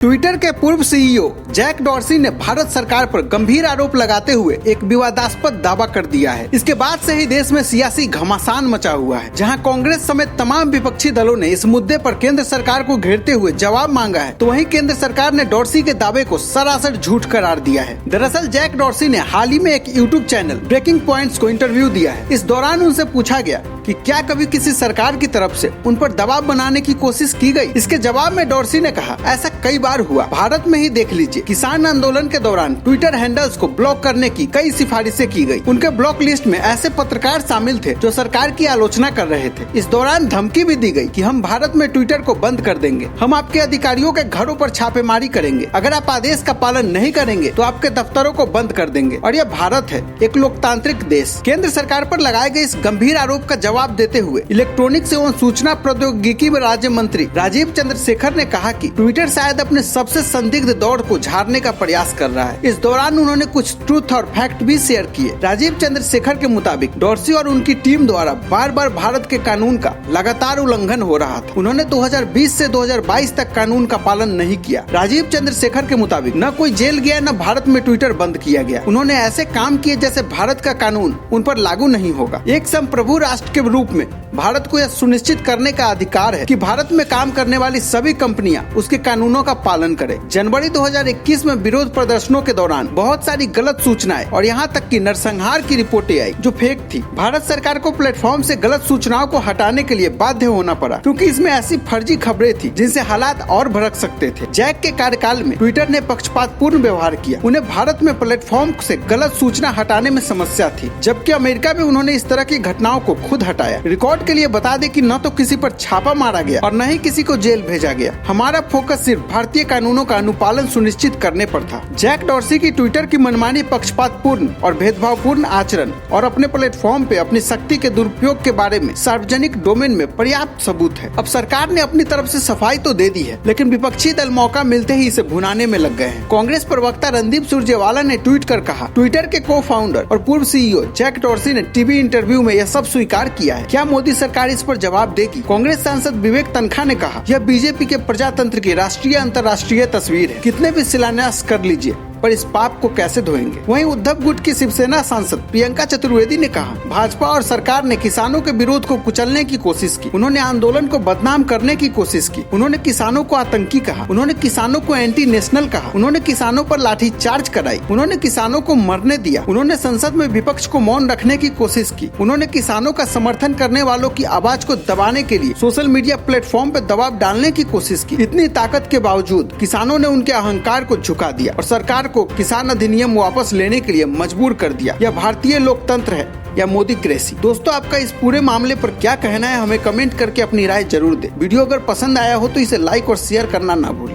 Twitter के पूर्व CEO Jack Dorsey ने भारत सरकार पर गंभीर आरोप लगाते हुए एक विवादास्पद दावा कर दिया है। इसके बाद से ही देश में सियासी घमासान मचा हुआ है, जहां कांग्रेस समेत तमाम विपक्षी दलों ने इस मुद्दे पर केंद्र सरकार को घेरते हुए जवाब मांगा है, तो वहीं केंद्र सरकार ने डॉर्सी के दावे को सरासर झूठ करार दिया है। दरअसल जैक डॉर्सी ने हाल ही में एक यूट्यूब चैनल ब्रेकिंग पॉइंट्स को इंटरव्यू दिया है। इस दौरान उनसे पूछा गया कि क्या कभी किसी सरकार की तरफ से उन पर दबाव बनाने की कोशिश की गई। इसके जवाब में डॉर्सी ने कहा, ऐसा कई बार हुआ, भारत में ही देख लीजिए। किसान आंदोलन के दौरान ट्विटर हैंडल्स को ब्लॉक करने की कई सिफारिशें की गई। उनके ब्लॉक लिस्ट में ऐसे पत्रकार शामिल थे जो सरकार की आलोचना कर रहे थे। इस दौरान धमकी भी दी गई कि हम भारत में ट्विटर को बंद कर देंगे, हम आपके अधिकारियों के घरों पर छापेमारी करेंगे, अगर आप आदेश का पालन नहीं करेंगे तो आपके दफ्तरों को बंद कर देंगे। और यह भारत है, एक लोकतांत्रिक देश। केंद्र सरकार पर लगाए गए इस गंभीर आरोप का जवाब देते हुए इलेक्ट्रॉनिक्स एवं सूचना प्रौद्योगिकी राज्य मंत्री राजीव चंद्रशेखर ने कहा कि ट्विटर शायद अपने सबसे संदिग्ध दौर को झाड़ने का प्रयास कर रहा है। इस दौरान उन्होंने कुछ ट्रूथ और फैक्ट भी शेयर किए। राजीव चंद्रशेखर के मुताबिक डॉर्सी और उनकी टीम द्वारा बार बार भारत के कानून का लगातार उल्लंघन हो रहा था। उन्होंने 2020 से 2022 तक कानून का पालन नहीं किया। राजीव चंद्रशेखर के मुताबिक न कोई जेल गया, न भारत में ट्विटर बंद किया गया। उन्होंने ऐसे काम किए जैसे भारत का कानून उन पर लागू नहीं होगा। एक संप्रभु राष्ट्र के रूप में भारत को यह सुनिश्चित करने का अधिकार है कि भारत में काम करने वाली सभी कंपनियां उसके कानूनों का पालन करें। जनवरी 2021 में विरोध प्रदर्शनों के दौरान बहुत सारी गलत सूचनाएं और यहां तक कि नरसंहार की रिपोर्टें आई जो फेक थी। भारत सरकार को प्लेटफॉर्म से गलत सूचनाओं को हटाने के लिए बाध्य होना पड़ा, क्योंकि इसमें ऐसी फर्जी खबरें थी जिनसे हालात और भड़क सकते थे। जैक के कार्यकाल में ट्विटर ने पक्षपातपूर्ण व्यवहार किया। उन्हें भारत में प्लेटफॉर्म से गलत सूचना हटाने में समस्या थी, जबकि अमेरिका में उन्होंने इस तरह की घटनाओं को खुद हटाया। रिकॉर्ड के लिए बता दें कि न तो किसी पर छापा मारा गया और न ही किसी को जेल भेजा गया। हमारा फोकस सिर्फ भारतीय कानूनों का अनुपालन सुनिश्चित करने पर था। जैक डॉर्सी की ट्विटर की मनमानी, पक्षपातपूर्ण और भेदभावपूर्ण आचरण और अपने प्लेटफॉर्म पे अपनी शक्ति के दुरुपयोग के बारे में सार्वजनिक डोमेन में पर्याप्त सबूत है। अब सरकार ने अपनी तरफ से सफाई तो दे दी है, लेकिन विपक्षी दल मौका मिलते ही इसे भुनाने में लग गए हैं। कांग्रेस प्रवक्ता रणदीप सुरजेवाला ने ट्वीट कर कहा, ट्विटर के को फाउंडर और पूर्व सीईओ जैक डॉर्सी ने टीवी इंटरव्यू में यह सब स्वीकार किया है। क्या मोदी सरकार इस पर जवाब देगी? कांग्रेस सांसद विवेक तनखा ने कहा, यह बीजेपी के प्रजातंत्र की राष्ट्रीय अंतर्राष्ट्रीय तस्वीर है। कितने भी शिलान्यास कर लीजिए, पर इस पाप को कैसे धोएंगे? वहीं उद्धव गुट की शिवसेना सांसद प्रियंका चतुर्वेदी ने कहा, भाजपा और सरकार ने किसानों के विरोध को कुचलने की कोशिश की। उन्होंने आंदोलन को बदनाम करने की कोशिश की। उन्होंने किसानों को आतंकी कहा। उन्होंने किसानों को एंटी नेशनल कहा। उन्होंने किसानों पर लाठीचार्ज कराई। उन्होंने किसानों को मरने दिया। उन्होंने संसद में विपक्ष को मौन रखने की कोशिश की। उन्होंने किसानों का समर्थन करने वालों की आवाज को दबाने के लिए सोशल मीडिया प्लेटफॉर्म पर दबाव डालने की कोशिश की। इतनी ताकत के बावजूद किसानों ने उनके अहंकार को झुका दिया और सरकार को किसान अधिनियम वापस लेने के लिए मजबूर कर दिया। यह भारतीय लोकतंत्र है या मोदी क्रेसी? दोस्तों, आपका इस पूरे मामले पर क्या कहना है, हमें कमेंट करके अपनी राय जरूर दें। वीडियो अगर पसंद आया हो तो इसे लाइक और शेयर करना ना भूलें।